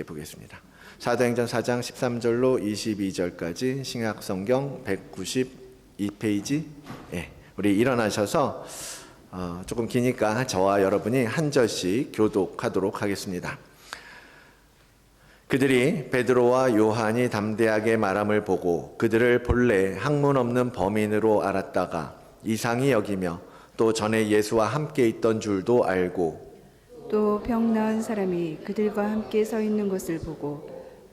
보겠습니다. 사도행전 4장 13절로 22절까지 신약성경 192페이지. 우리 일어나셔서 조금 기니까 저와 여러분이 한 절씩 교독하도록 하겠습니다. 그들이 베드로와 요한이 담대하게 말함을 보고 그들을 본래 학문 없는 범인으로 알았다가 이상히 여기며 또 전에 예수와 함께 있던 줄도 알고 또 병 나은 사람이 그들과 함께 서 있는 것을 보고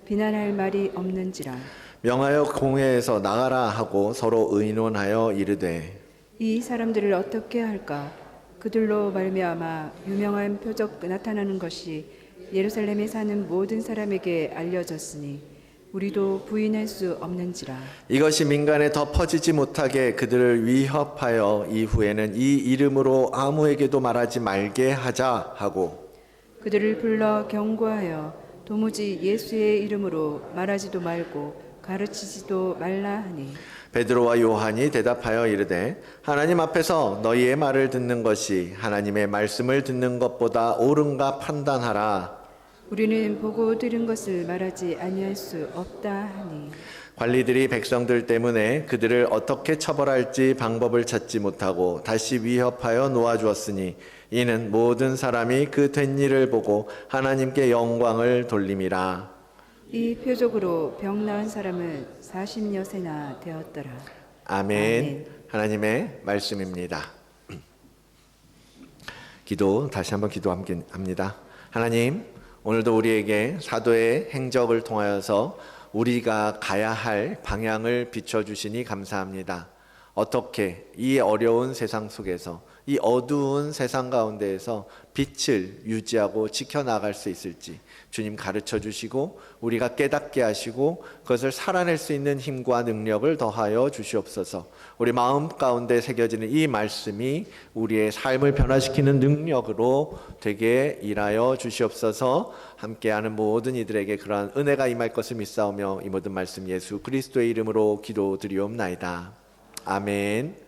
비난할 말이 없는지라 명하여 공회에서 나가라 하고 서로 의논하여 이르되 이 사람들을 어떻게 할까? 그들로 말미암아 유명한 표적 나타나는 것이 예루살렘에 사는 모든 사람에게 알려졌으니 우리도 부인할 수 없는지라. 이것이 민간에 더 퍼지지 못하게 그들을 위협하여 이후에는 이 이름으로 아무에게도 말하지 말게 하자 하고 그들을 불러 경고하여 도무지 예수의 이름으로 말하지도 말고 가르치지도 말라 하니 베드로와 요한이 대답하여 이르되 하나님 앞에서 너희의 말을 듣는 것이 하나님의 말씀을 듣는 것보다 옳은가 판단하라. 우리는 보고 들은 것을 말하지 아니할 수 없다 하니 관리들이 백성들 때문에 그들을 어떻게 처벌할지 방법을 찾지 못하고 다시 위협하여 놓아주었으니 이는 모든 사람이 그 된 일을 보고 하나님께 영광을 돌림이라. 이 표적으로 병 나은 사람은 40여세나 되었더라. 아멘. 아멘. 하나님의 말씀입니다. 기도 다시 한번 기도합니다. 하나님, 오늘도 우리에게 사도의 행적을 통하여서 우리가 가야 할 방향을 비춰주시니 감사합니다. 어떻게 이 어려운 세상 속에서 이 어두운 세상 가운데에서 빛을 유지하고 지켜나갈 수 있을지 주님 가르쳐 주시고 우리가 깨닫게 하시고 그것을 살아낼 수 있는 힘과 능력을 더하여 주시옵소서. 우리 마음 가운데 새겨지는 이 말씀이 우리의 삶을 변화시키는 능력으로 되게 일하여 주시옵소서. 함께하는 모든 이들에게 그러한 은혜가 임할 것을 믿사오며 이 모든 말씀 예수 그리스도의 이름으로 기도드리옵나이다. 아멘.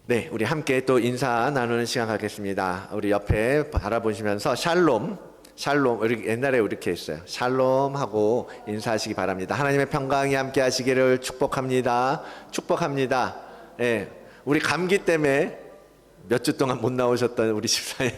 네, 우리 함께 또 인사 나누는 시간 갖겠습니다. 우리 옆에 바라보시면서 샬롬, 우리 옛날에 이렇게 했어요. 샬롬 하고 인사하시기 바랍니다. 하나님의 평강이 함께 하시기를 축복합니다. 축복합니다. 예, 우리 감기 때문에 몇 주 동안 못 나오셨던 우리 집사님,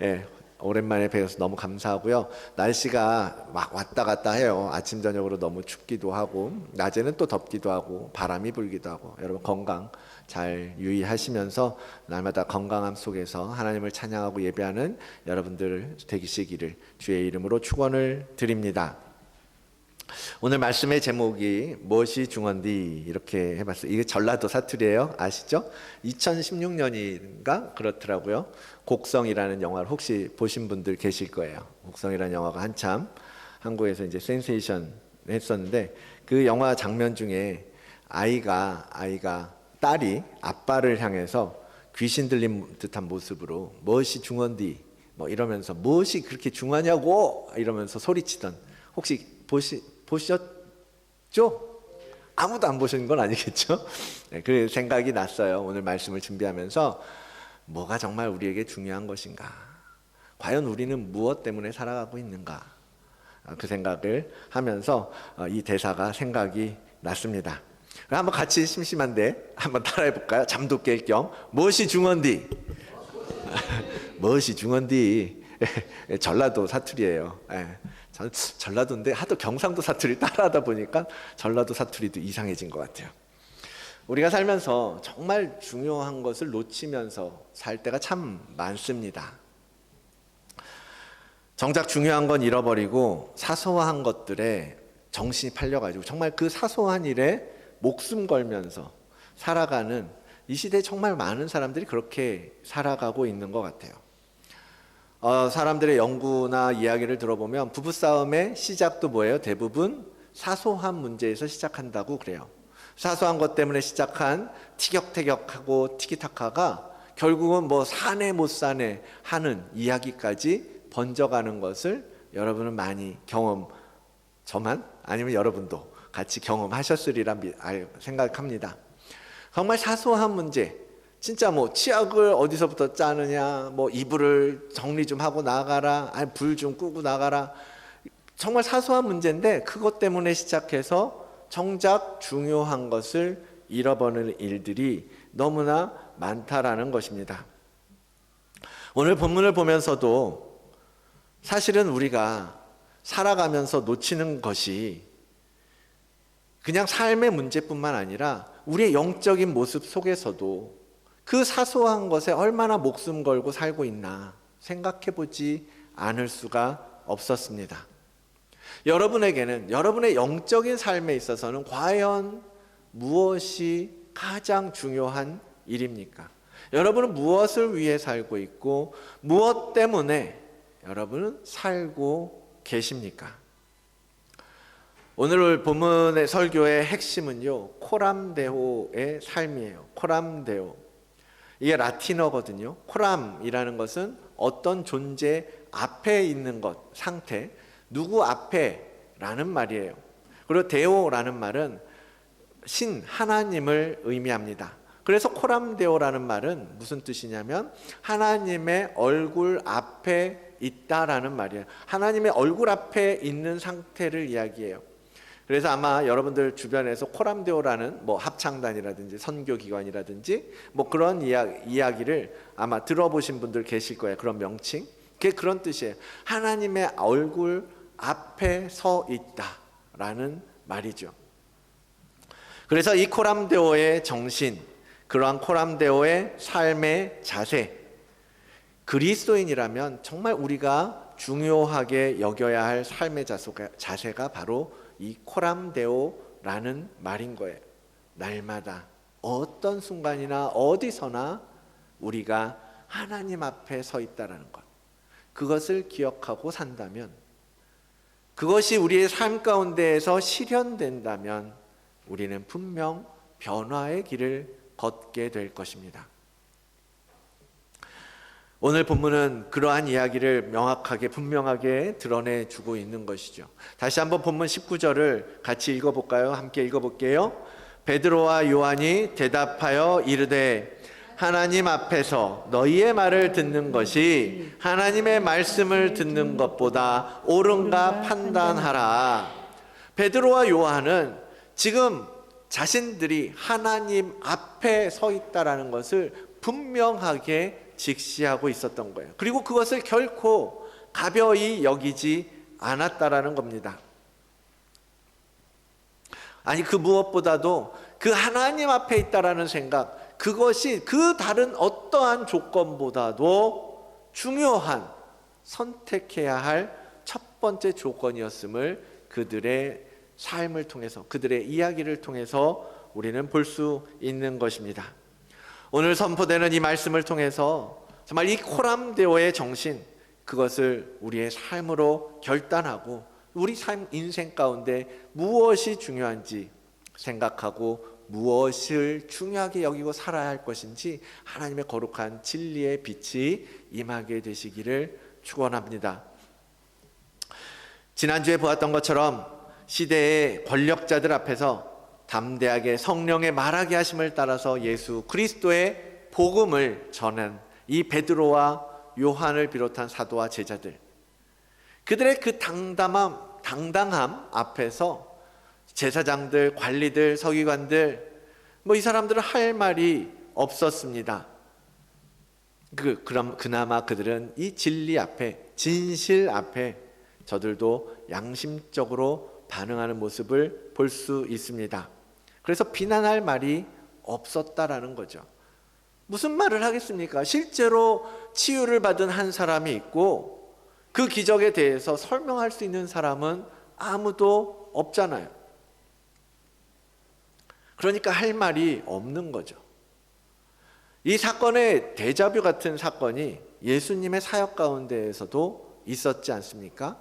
예, 오랜만에 뵈어서 너무 감사하고요. 날씨가 막 왔다 갔다 해요. 아침 저녁으로 너무 춥기도 하고 낮에는 또 덥기도 하고 바람이 불기도 하고 여러분 건강 잘 유의하시면서 날마다 건강함 속에서 하나님을 찬양하고 예배하는 여러분들 되시기를 주의 이름으로 축원을 드립니다. 오늘 말씀의 제목이 무엇이 중헌디 이렇게 해봤어요. 이게 전라도 사투리예요. 아시죠? 2016년인가 그렇더라고요. 곡성이라는 영화를 혹시 보신 분들 계실 거예요. 곡성이라는 영화가 한참 한국에서 이제 센세이션 했었는데 그 영화 장면 중에 딸이 아빠를 향해서 귀신 들린 듯한 모습으로 무엇이 중헌디 뭐 이러면서 무엇이 그렇게 중하냐고 이러면서 소리치던 혹시 보셨죠? 아무도 안 보신 건 아니겠죠? 네, 그 생각이 났어요. 오늘 말씀을 준비하면서 뭐가 정말 우리에게 중요한 것인가? 과연 우리는 무엇 때문에 살아가고 있는가? 그 생각을 하면서 이 대사가 생각이 났습니다. 한번 같이 심심한데 한번 따라해 볼까요? 잠도 깰 겸 무엇이 중헌디? 무엇이 중헌디? 전라도 사투리예요. 전라도인데 하도 경상도 사투리 따라하다 보니까 전라도 사투리도 이상해진 것 같아요. 우리가 살면서 정말 중요한 것을 놓치면서 살 때가 참 많습니다. 정작 중요한 건 잃어버리고 사소한 것들에 정신이 팔려가지고 정말 그 사소한 일에 목숨 걸면서 살아가는 이 시대에 정말 많은 사람들이 그렇게 살아가고 있는 것 같아요. 사람들의 연구나 이야기를 들어보면 부부싸움의 시작도 뭐예요? 대부분 사소한 문제에서 시작한다고 그래요. 사소한 것 때문에 시작한 티격태격하고 티키타카가 결국은 뭐 사내 못 사내 하는 이야기까지 번져가는 것을 여러분은 많이 저만 아니면 여러분도 같이 경험하셨으리라 생각합니다. 정말 사소한 문제, 진짜 뭐 치약을 어디서부터 짜느냐, 뭐 이불을 정리 좀 하고 나가라, 아니 불 좀 끄고 나가라. 정말 사소한 문제인데 그것 때문에 시작해서 정작 중요한 것을 잃어버리는 일들이 너무나 많다라는 것입니다. 오늘 본문을 보면서도 사실은 우리가 살아가면서 놓치는 것이 그냥 삶의 문제뿐만 아니라 우리의 영적인 모습 속에서도 그 사소한 것에 얼마나 목숨 걸고 살고 있나 생각해 보지 않을 수가 없었습니다. 여러분에게는 여러분의 영적인 삶에 있어서는 과연 무엇이 가장 중요한 일입니까? 여러분은 무엇을 위해 살고 있고 무엇 때문에 여러분은 살고 계십니까? 오늘 본문의 설교의 핵심은요, 코람데오의 삶이에요. 코람데오. 이게 라틴어거든요. 코람이라는 것은 어떤 존재 앞에 있는 것, 상태, 누구 앞에라는 말이에요. 그리고 데오라는 말은 신, 하나님을 의미합니다. 그래서 코람데오라는 말은 무슨 뜻이냐면 하나님의 얼굴 앞에 있다라는 말이에요. 하나님의 얼굴 앞에 있는 상태를 이야기해요. 그래서 아마 여러분들 주변에서 코람데오라는 뭐 합창단이라든지 선교기관이라든지 뭐 그런 이야기를 아마 들어보신 분들 계실 거예요. 그런 명칭. 그게 그런 뜻이에요. 하나님의 얼굴 앞에 서 있다라는 말이죠. 그래서 이 코람데오의 정신, 그러한 코람데오의 삶의 자세, 그리스도인이라면 정말 우리가 중요하게 여겨야 할 삶의 자세가 바로 이 코람데오라는 말인 거예요. 날마다 어떤 순간이나 어디서나 우리가 하나님 앞에 서 있다라는 것, 그것을 기억하고 산다면, 그것이 우리의 삶 가운데에서 실현된다면 우리는 분명 변화의 길을 걷게 될 것입니다. 오늘 본문은 그러한 이야기를 명확하게 분명하게 드러내주고 있는 것이죠. 다시 한번 본문 19절을 같이 읽어볼까요? 함께 읽어볼게요. 베드로와 요한이 대답하여 이르되 하나님 앞에서 너희의 말을 듣는 것이 하나님의 말씀을 듣는 것보다 옳은가 판단하라. 베드로와 요한은 지금 자신들이 하나님 앞에 서 있다라는 것을 분명하게 직시하고 있었던 거예요. 그리고 그것을 결코 가벼이 여기지 않았다라는 겁니다. 아니, 그 무엇보다도 그 하나님 앞에 있다라는 생각, 그것이 그 다른 어떠한 조건보다도 중요한, 선택해야 할 첫 번째 조건이었음을 그들의 삶을 통해서, 그들의 이야기를 통해서 우리는 볼 수 있는 것입니다. 오늘 선포되는 이 말씀을 통해서 정말 이 코람데오의 정신, 그것을 우리의 삶으로 결단하고 우리 삶 인생 가운데 무엇이 중요한지 생각하고 무엇을 중요하게 여기고 살아야 할 것인지 하나님의 거룩한 진리의 빛이 임하게 되시기를 축원합니다. 지난주에 보았던 것처럼 시대의 권력자들 앞에서 담대하게 성령의 말하게 하심을 따라서 예수 그리스도의 복음을 전한 이 베드로와 요한을 비롯한 사도와 제자들, 그들의 그 당당함 앞에서 제사장들, 관리들, 서기관들, 뭐 이 사람들은 할 말이 없었습니다. 그나마 그들은 이 진리 앞에, 진실 앞에 저들도 양심적으로 반응하는 모습을 볼 수 있습니다. 그래서 비난할 말이 없었다라는 거죠. 무슨 말을 하겠습니까? 실제로 치유를 받은 한 사람이 있고 그 기적에 대해서 설명할 수 있는 사람은 아무도 없잖아요. 그러니까 할 말이 없는 거죠. 이 사건의 데자뷰 같은 사건이 예수님의 사역 가운데에서도 있었지 않습니까?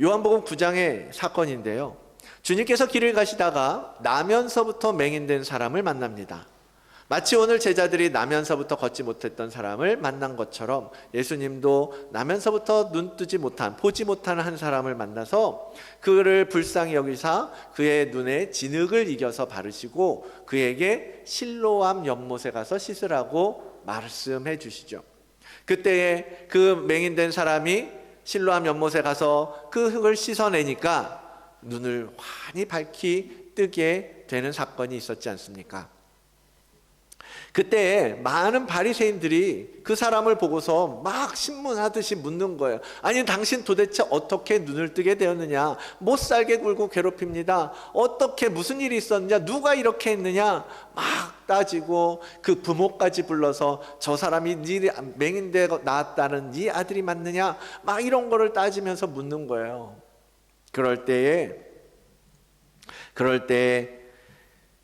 요한복음 9장의 사건인데요. 주님께서 길을 가시다가 나면서부터 맹인된 사람을 만납니다. 마치 오늘 제자들이 나면서부터 걷지 못했던 사람을 만난 것처럼 예수님도 나면서부터 눈 뜨지 못한, 보지 못하는 한 사람을 만나서 그를 불쌍히 여기사 그의 눈에 진흙을 이겨서 바르시고 그에게 실로암 연못에 가서 씻으라고 말씀해 주시죠. 그때에 그 맹인된 사람이 실로암 연못에 가서 그 흙을 씻어내니까 눈을 환히 밝히 뜨게 되는 사건이 있었지 않습니까? 그때 많은 바리새인들이 그 사람을 보고서 막 신문하듯이 묻는 거예요. 아니, 당신 도대체 어떻게 눈을 뜨게 되었느냐? 못 살게 굴고 괴롭힙니다. 어떻게 무슨 일이 있었느냐? 누가 이렇게 했느냐? 막 따지고 그 부모까지 불러서 저 사람이 네 맹인데 낳았다는 네 아들이 맞느냐? 막 이런 거를 따지면서 묻는 거예요. 그럴 때에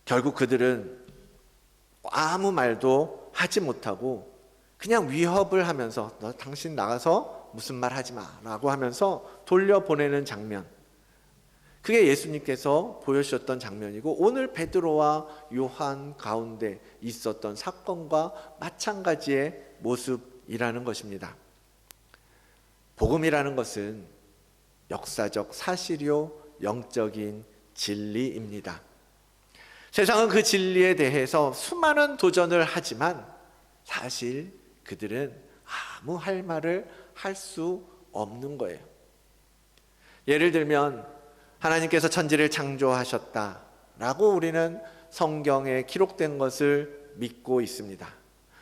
결국 그들은 아무 말도 하지 못하고 그냥 위협을 하면서 너 당신 나가서 무슨 말 하지 마라고 하면서 돌려보내는 장면, 그게 예수님께서 보여주셨던 장면이고 오늘 베드로와 요한 가운데 있었던 사건과 마찬가지의 모습이라는 것입니다. 복음이라는 것은 역사적 사실이요 영적인 진리입니다. 세상은 그 진리에 대해서 수많은 도전을 하지만 사실 그들은 아무 할 말을 할 수 없는 거예요. 예를 들면 하나님께서 천지를 창조하셨다라고 우리는 성경에 기록된 것을 믿고 있습니다.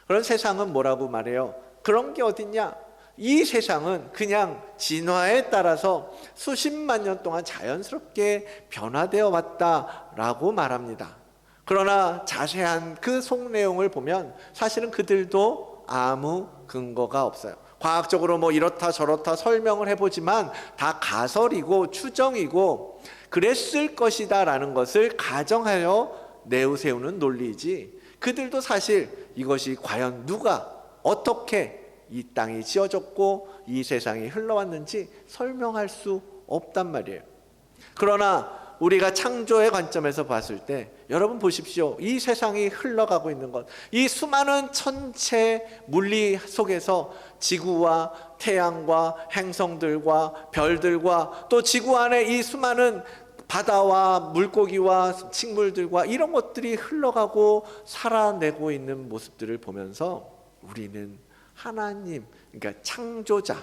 그런 세상은 뭐라고 말해요? 그런 게 어딨냐? 이 세상은 그냥 진화에 따라서 수십만 년 동안 자연스럽게 변화되어 왔다라고 말합니다. 그러나 자세한 그 속 내용을 보면 사실은 그들도 아무 근거가 없어요. 과학적으로 뭐 이렇다 저렇다 설명을 해보지만 다 가설이고 추정이고 그랬을 것이다 라는 것을 가정하여 내세우는 논리이지, 그들도 사실 이것이 과연 누가 어떻게 이 땅이 지어졌고 이 세상이 흘러왔는지 설명할 수 없단 말이에요. 그러나 우리가 창조의 관점에서 봤을 때 여러분 보십시오. 이 세상이 흘러가고 있는 것, 이 수많은 천체 물리 속에서 지구와 태양과 행성들과 별들과 또 지구 안에 이 수많은 바다와 물고기와 식물들과 이런 것들이 흘러가고 살아내고 있는 모습들을 보면서 우리는 하나님, 그러니까 창조자,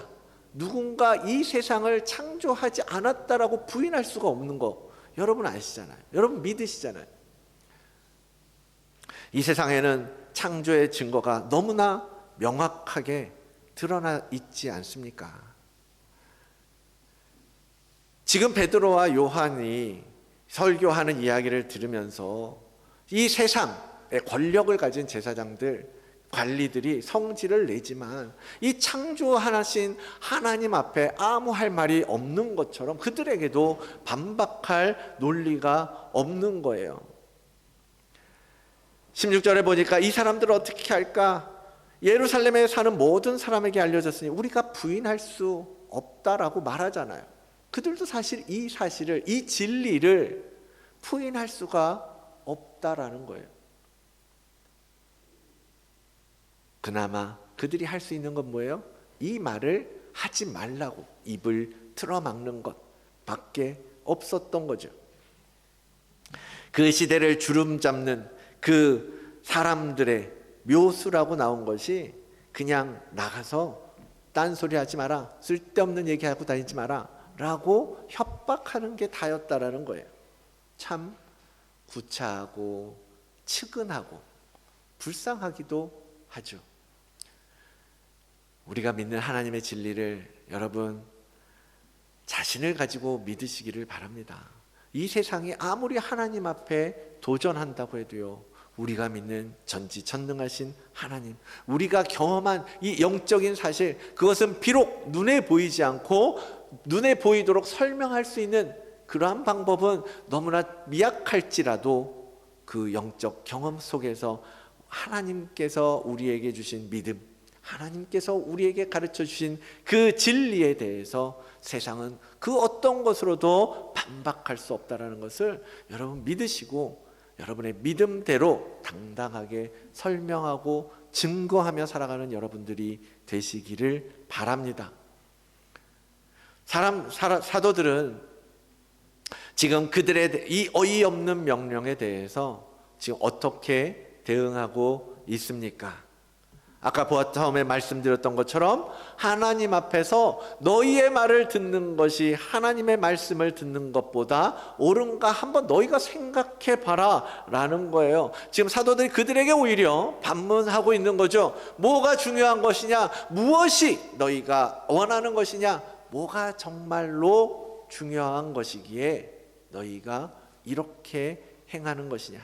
누군가 이 세상을 창조하지 않았다라고 부인할 수가 없는 거 여러분 아시잖아요. 여러분 믿으시잖아요. 이 세상에는 창조의 증거가 너무나 명확하게 드러나 있지 않습니까? 지금 베드로와 요한이 설교하는 이야기를 들으면서 이 세상의 권력을 가진 제사장들, 관리들이 성질을 내지만 이 창조하신 하나님 앞에 아무 할 말이 없는 것처럼 그들에게도 반박할 논리가 없는 거예요. 16절에 보니까 이 사람들을 어떻게 할까? 예루살렘에 사는 모든 사람에게 알려졌으니 우리가 부인할 수 없다라고 말하잖아요. 그들도 사실 이 사실을, 이 진리를 부인할 수가 없다라는 거예요. 그나마 그들이 할 수 있는 건 뭐예요? 이 말을 하지 말라고 입을 틀어막는 것 밖에 없었던 거죠. 그 시대를 주름잡는 그 사람들의 묘수라고 나온 것이 그냥 나가서 딴소리 하지 마라, 쓸데없는 얘기하고 다니지 마라 라고 협박하는 게 다였다라는 거예요. 참 구차하고 측은하고 불쌍하기도 하죠. 우리가 믿는 하나님의 진리를 여러분 자신을 가지고 믿으시기를 바랍니다. 이 세상이 아무리 하나님 앞에 도전한다고 해도요, 우리가 믿는 전지전능하신 하나님, 우리가 경험한 이 영적인 사실, 그것은 비록 눈에 보이지 않고 눈에 보이도록 설명할 수 있는 그러한 방법은 너무나 미약할지라도 그 영적 경험 속에서 하나님께서 우리에게 주신 믿음, 하나님께서 우리에게 가르쳐 주신 그 진리에 대해서 세상은 그 어떤 것으로도 반박할 수 없다는 것을 여러분 믿으시고 여러분의 믿음대로 당당하게 설명하고 증거하며 살아가는 여러분들이 되시기를 바랍니다. 사도들은 지금 그들의 이 어이없는 명령에 대해서 지금 어떻게 대응하고 있습니까? 아까 처음에 말씀드렸던 것처럼 하나님 앞에서 너희의 말을 듣는 것이 하나님의 말씀을 듣는 것보다 옳은가 한번 너희가 생각해 봐라 라는 거예요. 지금 사도들이 그들에게 오히려 반문하고 있는 거죠. 뭐가 중요한 것이냐, 무엇이 너희가 원하는 것이냐, 뭐가 정말로 중요한 것이기에 너희가 이렇게 행하는 것이냐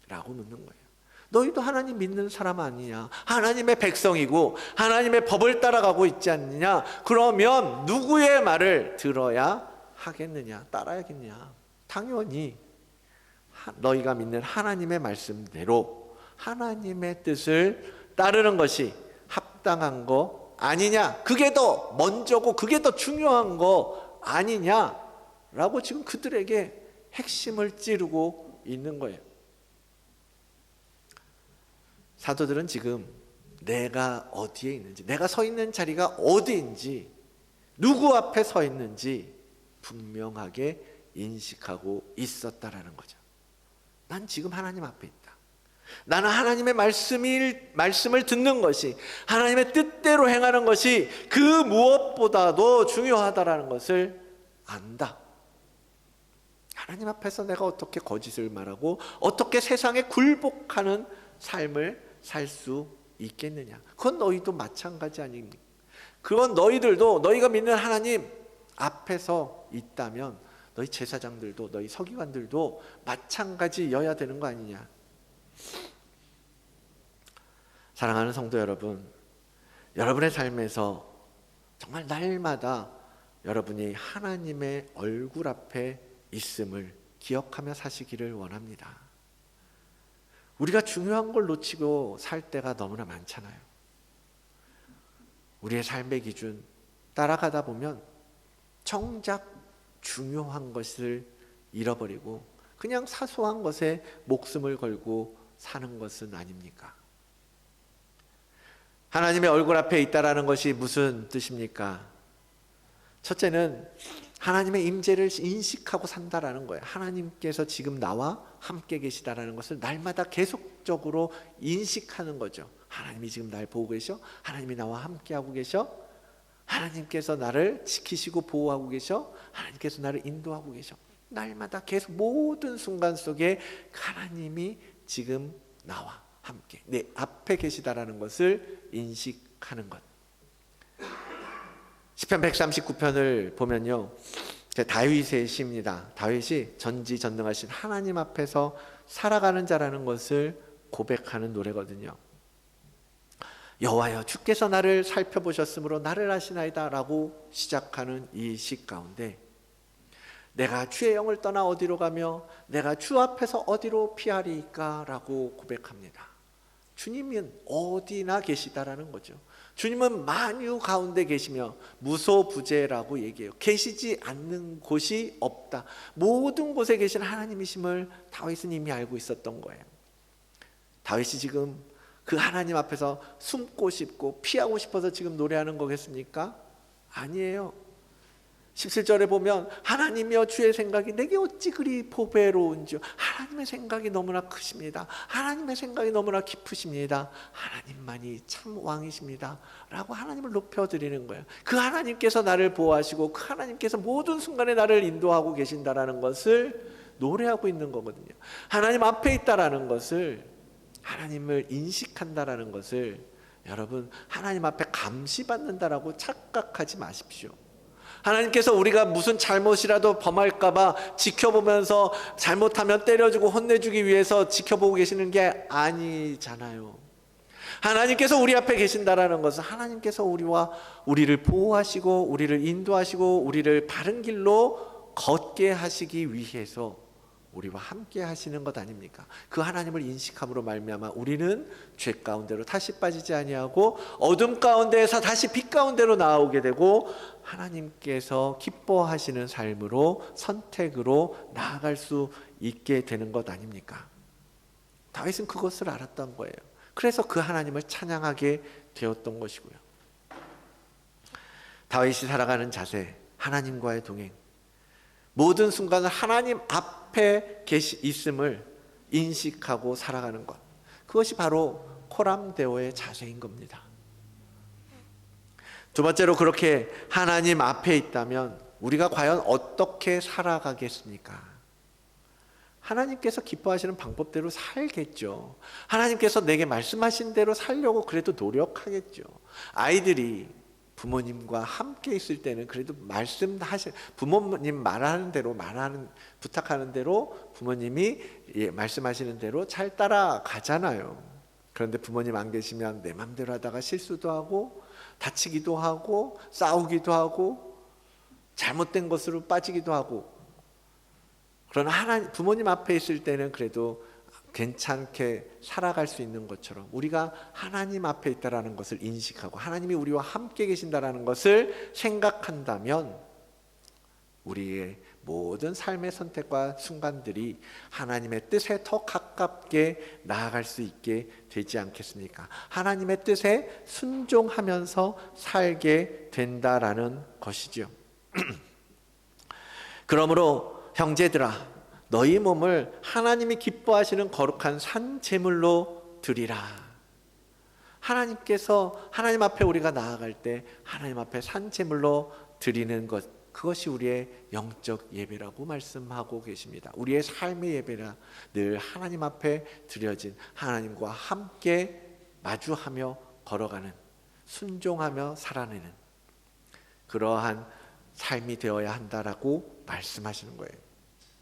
라고 묻는 거예요. 너희도 하나님 믿는 사람 아니냐, 하나님의 백성이고 하나님의 법을 따라가고 있지 않느냐, 그러면 누구의 말을 들어야 하겠느냐, 따라야겠냐. 당연히 너희가 믿는 하나님의 말씀대로 하나님의 뜻을 따르는 것이 합당한 거 아니냐, 그게 더 먼저고 그게 더 중요한 거 아니냐라고 지금 그들에게 핵심을 찌르고 있는 거예요. 사도들은 지금 내가 어디에 있는지, 내가 서 있는 자리가 어디인지, 누구 앞에 서 있는지 분명하게 인식하고 있었다라는 거죠. 난 지금 하나님 앞에 있다. 나는 하나님의 말씀을 듣는 것이, 하나님의 뜻대로 행하는 것이 그 무엇보다도 중요하다라는 것을 안다. 하나님 앞에서 내가 어떻게 거짓을 말하고 어떻게 세상에 굴복하는 삶을 살 수 있겠느냐. 그건 너희도 마찬가지 아닙니까? 그건 너희들도 너희가 믿는 하나님 앞에서 있다면 너희 제사장들도 너희 서기관들도 마찬가지여야 되는 거 아니냐. 사랑하는 성도 여러분, 여러분의 삶에서 정말 날마다 여러분이 하나님의 얼굴 앞에 있음을 기억하며 사시기를 원합니다. 우리가 중요한 걸 놓치고 살 때가 너무나 많잖아요. 우리의 삶의 기준 따라가다 보면 정작 중요한 것을 잃어버리고 그냥 사소한 것에 목숨을 걸고 사는 것은 아닙니까? 하나님의 얼굴 앞에 있다라는 것이 무슨 뜻입니까? 첫째는 하나님의 임재를 인식하고 산다라는 거예요. 하나님께서 지금 나와 함께 계시다라는 것을 날마다 계속적으로 인식하는 거죠. 하나님이 지금 날 보고 계셔? 하나님이 나와 함께하고 계셔? 하나님께서 나를 지키시고 보호하고 계셔? 하나님께서 나를 인도하고 계셔? 날마다 계속 모든 순간 속에 하나님이 지금 나와 함께 내 앞에 계시다라는 것을 인식하는 것. 시편 139편을 보면요, 다윗의 시입니다. 다윗이 전지전능하신 하나님 앞에서 살아가는 자라는 것을 고백하는 노래거든요. 여호와여, 주께서 나를 살펴보셨으므로 나를 아시나이다 라고 시작하는 이 시 가운데 내가 주의 영을 떠나 어디로 가며 내가 주 앞에서 어디로 피하리까 라고 고백합니다. 주님은 어디나 계시다라는 거죠. 주님은 만유 가운데 계시며 무소부재라고 얘기해요. 계시지 않는 곳이 없다. 모든 곳에 계신 하나님이심을 다윗은 이미 알고 있었던 거예요. 다윗이 지금 그 하나님 앞에서 숨고 싶고 피하고 싶어서 지금 노래하는 거겠습니까? 아니에요. 17절에 보면 하나님이여 주의 생각이 내게 어찌 그리 보배로운지요. 하나님의 생각이 너무나 크십니다. 하나님의 생각이 너무나 깊으십니다. 하나님만이 참 왕이십니다 라고 하나님을 높여드리는 거예요. 그 하나님께서 나를 보호하시고 그 하나님께서 모든 순간에 나를 인도하고 계신다라는 것을 노래하고 있는 거거든요. 하나님 앞에 있다라는 것을, 하나님을 인식한다라는 것을 여러분 하나님 앞에 감시받는다라고 착각하지 마십시오. 하나님께서 우리가 무슨 잘못이라도 범할까봐 지켜보면서 잘못하면 때려주고 혼내주기 위해서 지켜보고 계시는 게 아니잖아요. 하나님께서 우리 앞에 계신다라는 것은 하나님께서 우리를 보호하시고 우리를 인도하시고 우리를 바른 길로 걷게 하시기 위해서 우리와 함께 하시는 것 아닙니까? 그 하나님을 인식함으로 말미암아 우리는 죄 가운데로 다시 빠지지 아니하고 어둠 가운데에서 다시 빛 가운데로 나오게 되고 하나님께서 기뻐하시는 삶으로 선택으로 나아갈 수 있게 되는 것 아닙니까? 다윗은 그것을 알았던 거예요. 그래서 그 하나님을 찬양하게 되었던 것이고요. 다윗이 살아가는 자세, 하나님과의 동행, 모든 순간을 하나님 앞에 있음을 인식하고 살아가는 것, 그것이 바로 코람데오의 자세인 겁니다. 두 번째로, 그렇게 하나님 앞에 있다면 우리가 과연 어떻게 살아가겠습니까? 하나님께서 기뻐하시는 방법대로 살겠죠. 하나님께서 내게 말씀하신 대로 살려고 그래도 노력하겠죠. 아이들이 부모님과 함께 있을 때는 그래도 부모님 말하는 대로, 부탁하는 대로 부모님이 말씀하시는 대로 잘 따라가잖아요. 그런데 부모님 안 계시면 내 맘대로 하다가 실수도 하고 다치기도 하고 싸우기도 하고 잘못된 것으로 빠지기도 하고, 그러나 부모님 앞에 있을 때는 그래도 괜찮게 살아갈 수 있는 것처럼 우리가 하나님 앞에 있다라는 것을 인식하고 하나님이 우리와 함께 계신다라는 것을 생각한다면 우리의 모든 삶의 선택과 순간들이 하나님의 뜻에 더 가깝게 나아갈 수 있게 되지 않겠습니까? 하나님의 뜻에 순종하면서 살게 된다라는 것이죠. 그러므로 형제들아, 너희 몸을 하나님이 기뻐하시는 거룩한 산 제물로 드리라. 하나님께서 하나님 앞에 우리가 나아갈 때 하나님 앞에 산 제물로 드리는 것, 그것이 우리의 영적 예배라고 말씀하고 계십니다. 우리의 삶의 예배라, 늘 하나님 앞에 드려진, 하나님과 함께 마주하며 걸어가는, 순종하며 살아내는 그러한 삶이 되어야 한다라고 말씀하시는 거예요.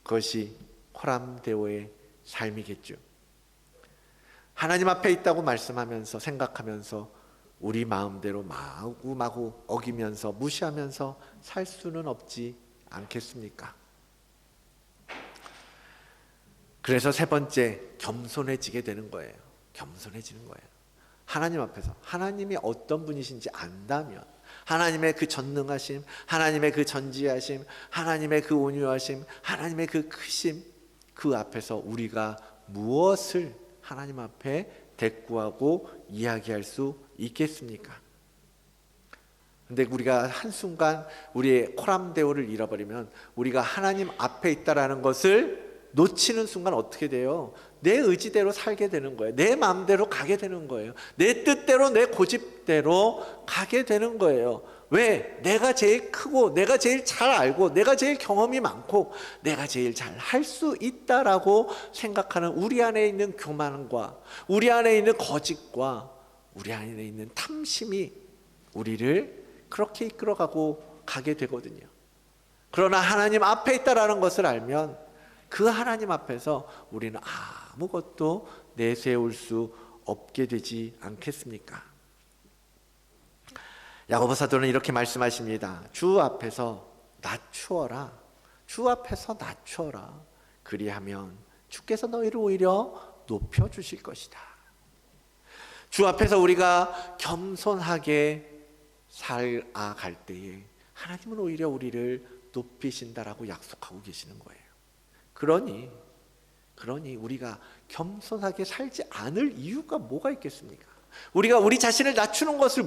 그것이 코람데오의 삶이겠죠. 하나님 앞에 있다고 말씀하면서, 생각하면서 우리 마음대로 마구마구 어기면서 무시하면서 살 수는 없지 않겠습니까? 그래서 세 번째, 겸손해지게 되는 거예요. 겸손해지는 거예요. 하나님 앞에서 하나님이 어떤 분이신지 안다면, 하나님의 그 전능하심, 하나님의 그 전지하심, 하나님의 그 온유하심, 하나님의 그 크심, 그 앞에서 우리가 무엇을 하나님 앞에 대꾸하고 이야기할 수 있겠습니까? 근데 우리가 한순간 우리의 코람데오를 잃어버리면, 우리가 하나님 앞에 있다라는 것을 놓치는 순간 어떻게 돼요? 내 의지대로 살게 되는 거예요. 내 마음대로 가게 되는 거예요. 내 뜻대로, 내 고집대로 가게 되는 거예요. 왜? 내가 제일 크고, 내가 제일 잘 알고, 내가 제일 경험이 많고, 내가 제일 잘 할 수 있다라고 생각하는 우리 안에 있는 교만과, 우리 안에 있는 거짓과, 우리 안에 있는 탐심이 우리를 그렇게 이끌어가고 가게 되거든요. 그러나 하나님 앞에 있다라는 것을 알면 그 하나님 앞에서 우리는 아무것도 내세울 수 없게 되지 않겠습니까? 야고보 사도는 이렇게 말씀하십니다. 주 앞에서 낮추어라. 주 앞에서 낮추어라. 그리하면 주께서 너희를 오히려 높여주실 것이다. 주 앞에서 우리가 겸손하게 살아갈 때에 하나님은 오히려 우리를 높이신다라고 약속하고 계시는 거예요. 그러니 우리가 겸손하게 살지 않을 이유가 뭐가 있겠습니까? 우리가 우리 자신을 낮추는 것을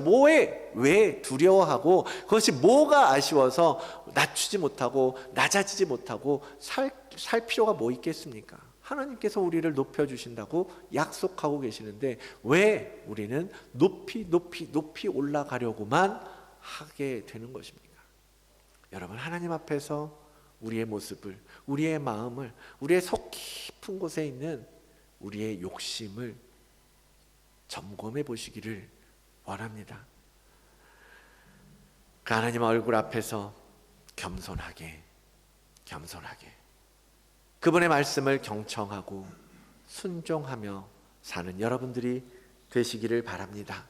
왜 두려워하고, 그것이 뭐가 아쉬워서 낮추지 못하고 낮아지지 못하고 살 필요가 뭐 있겠습니까? 하나님께서 우리를 높여주신다고 약속하고 계시는데 왜 우리는 높이 올라가려고만 하게 되는 것입니까? 여러분, 하나님 앞에서 우리의 모습을, 우리의 마음을, 우리의 속 깊은 곳에 있는 우리의 욕심을 점검해 보시기를 원합니다. 그 하나님 얼굴 앞에서 겸손하게 그분의 말씀을 경청하고 순종하며 사는 여러분들이 되시기를 바랍니다.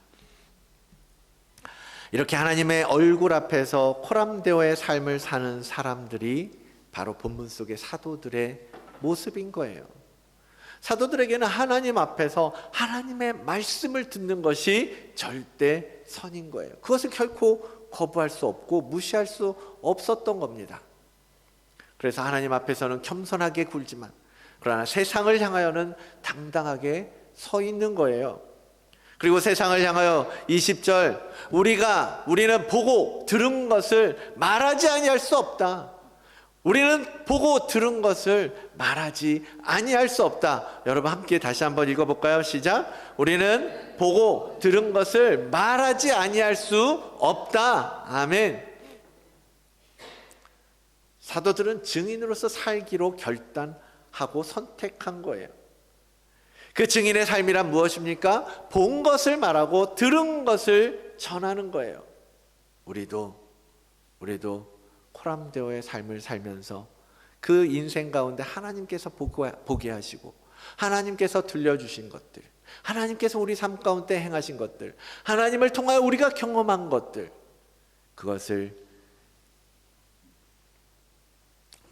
이렇게 하나님의 얼굴 앞에서 코람데오의 삶을 사는 사람들이 바로 본문 속의 사도들의 모습인 거예요. 사도들에게는 하나님 앞에서 하나님의 말씀을 듣는 것이 절대 선인 거예요. 그것을 결코 거부할 수 없고 무시할 수 없었던 겁니다. 그래서 하나님 앞에서는 겸손하게 굴지만, 그러나 세상을 향하여는 당당하게 서 있는 거예요. 그리고 세상을 향하여 20절, 우리는 보고 들은 것을 말하지 아니할 수 없다. 우리는 보고 들은 것을 말하지 아니할 수 없다. 여러분 함께 다시 한번 읽어볼까요? 시작. 우리는 보고 들은 것을 말하지 아니할 수 없다. 아멘. 사도들은 증인으로서 살기로 결단하고 선택한 거예요. 그 증인의 삶이란 무엇입니까? 본 것을 말하고 들은 것을 전하는 거예요. 우리도 코람데오의 삶을 살면서 그 인생 가운데 하나님께서 보게 하시고 하나님께서 들려주신 것들, 하나님께서 우리 삶 가운데 행하신 것들, 하나님을 통하여 우리가 경험한 것들, 그것을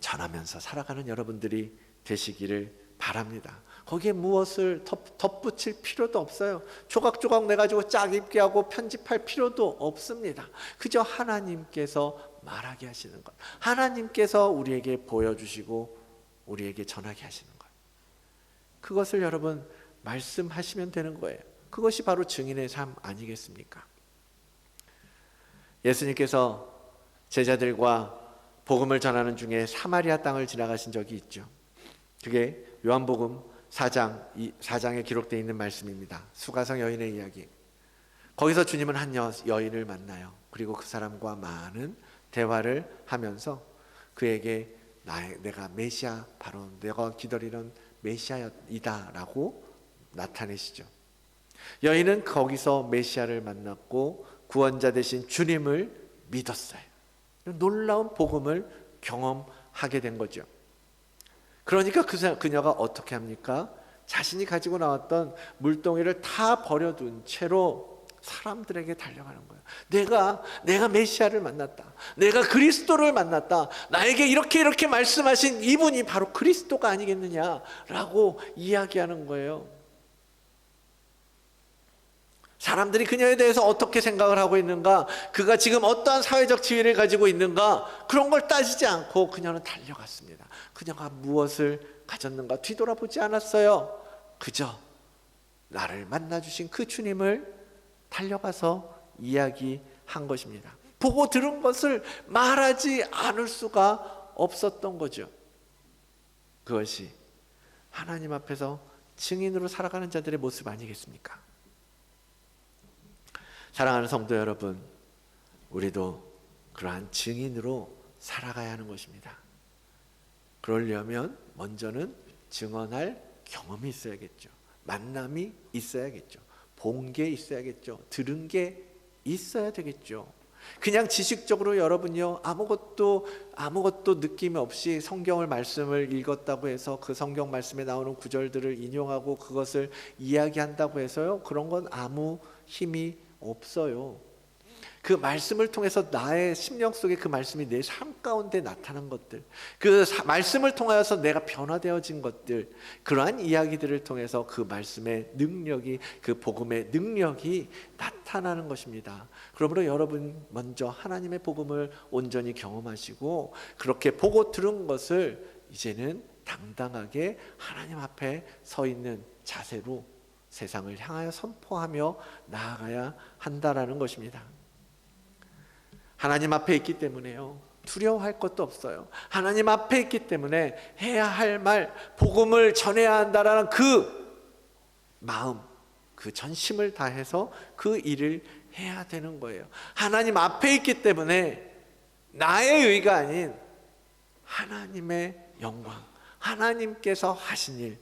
전하면서 살아가는 여러분들이 되시기를 바랍니다. 거기에 무엇을 덧붙일 필요도 없어요. 조각조각 내가지고 짝 입게 하고 편집할 필요도 없습니다. 그저 하나님께서 말하게 하시는 것, 하나님께서 우리에게 보여주시고 우리에게 전하게 하시는 것, 그것을 여러분 말씀하시면 되는 거예요. 그것이 바로 증인의 삶 아니겠습니까? 예수님께서 제자들과 복음을 전하는 중에 사마리아 땅을 지나가신 적이 있죠. 그게 요한복음 4장에 기록되어 있는 말씀입니다. 수가성 여인의 이야기. 거기서 주님은 한 여인을 만나요. 그리고 그 사람과 많은 대화를 하면서 그에게 내가 메시아, 바로 내가 기다리는 메시아이다 라고 나타내시죠. 여인은 거기서 메시아를 만났고 구원자 되신 주님을 믿었어요. 놀라운 복음을 경험하게 된 거죠. 그러니까 그녀가 어떻게 합니까? 자신이 가지고 나왔던 물동이를 다 버려둔 채로 사람들에게 달려가는 거예요. 내가 메시아를 만났다. 내가 그리스도를 만났다. 나에게 이렇게 말씀하신 이분이 바로 그리스도가 아니겠느냐라고 이야기하는 거예요. 사람들이 그녀에 대해서 어떻게 생각을 하고 있는가, 그가 지금 어떠한 사회적 지위를 가지고 있는가, 그런 걸 따지지 않고 그녀는 달려갔습니다. 그녀가 무엇을 가졌는가 뒤돌아보지 않았어요. 그저 나를 만나주신 그 주님을 달려가서 이야기한 것입니다. 보고 들은 것을 말하지 않을 수가 없었던 거죠. 그것이 하나님 앞에서 증인으로 살아가는 자들의 모습 아니겠습니까? 사랑하는 성도 여러분, 우리도 그러한 증인으로 살아가야 하는 것입니다. 그러려면 먼저는 증언할 경험이 있어야겠죠. 만남이 있어야겠죠. 본 게 있어야겠죠. 들은 게 있어야 되겠죠. 그냥 지식적으로 여러분요, 아무것도 느낌 없이 성경을 말씀을 읽었다고 해서 그 성경 말씀에 나오는 구절들을 인용하고 그것을 이야기한다고 해서요, 그런 건 아무 힘이 없어요. 그 말씀을 통해서 나의 심령 속에 그 말씀이 내 삶 가운데 나타난 것들, 그 말씀을 통하여서 내가 변화되어진 것들, 그러한 이야기들을 통해서 그 말씀의 능력이, 그 복음의 능력이 나타나는 것입니다. 그러므로 여러분 먼저 하나님의 복음을 온전히 경험하시고 그렇게 보고 들은 것을 이제는 당당하게 하나님 앞에 서 있는 자세로 세상을 향하여 선포하며 나아가야 한다라는 것입니다. 하나님 앞에 있기 때문에요, 두려워할 것도 없어요. 하나님 앞에 있기 때문에 해야 할 말, 복음을 전해야 한다라는 그 마음, 그 전심을 다해서 그 일을 해야 되는 거예요. 하나님 앞에 있기 때문에 나의 의가 아닌 하나님의 영광, 하나님께서 하신 일,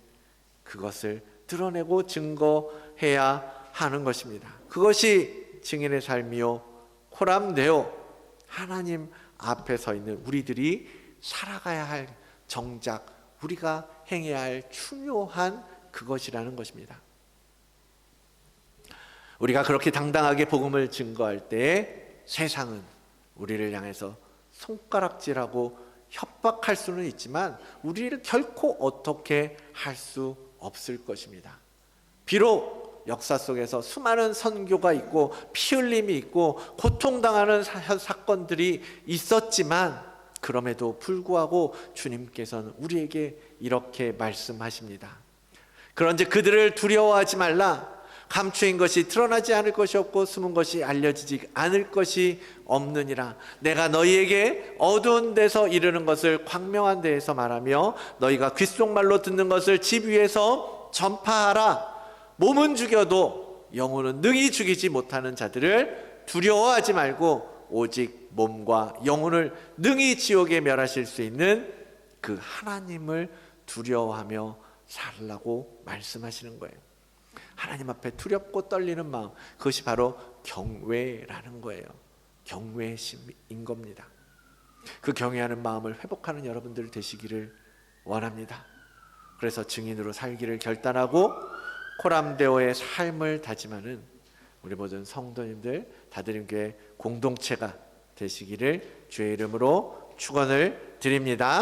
그것을 드러내고 증거해야 하는 것입니다. 그것이 증인의 삶이요, 코람데오, 하나님 앞에 서 있는 우리들이 살아가야 할, 정작 우리가 행해야 할 중요한 그것이라는 것입니다. 우리가 그렇게 당당하게 복음을 증거할 때 세상은 우리를 향해서 손가락질하고 협박할 수는 있지만 우리를 결코 어떻게 할 수 없을 것입니다. 비록 역사 속에서 수많은 선교가 있고 피 흘림이 있고 고통당하는 사건들이 있었지만 그럼에도 불구하고 주님께서는 우리에게 이렇게 말씀하십니다. 그런즉 그들을 두려워하지 말라. 감추인 것이 드러나지 않을 것이 없고 숨은 것이 알려지지 않을 것이 없느니라. 내가 너희에게 어두운 데서 이르는 것을 광명한 데에서 말하며 너희가 귓속말로 듣는 것을 집 위에서 전파하라. 몸은 죽여도 영혼은 능히 죽이지 못하는 자들을 두려워하지 말고 오직 몸과 영혼을 능히 지옥에 멸하실 수 있는 그 하나님을 두려워하며 살라고 말씀하시는 거예요. 하나님 앞에 두렵고 떨리는 마음, 그것이 바로 경외라는 거예요. 경외심인 겁니다. 그 경외하는 마음을 회복하는 여러분들 되시기를 원합니다. 그래서 증인으로 살기를 결단하고 코람데오의 삶을 다짐하는 우리 모든 성도님들 다드림교회 공동체가 되시기를 주의 이름으로 축원을 드립니다.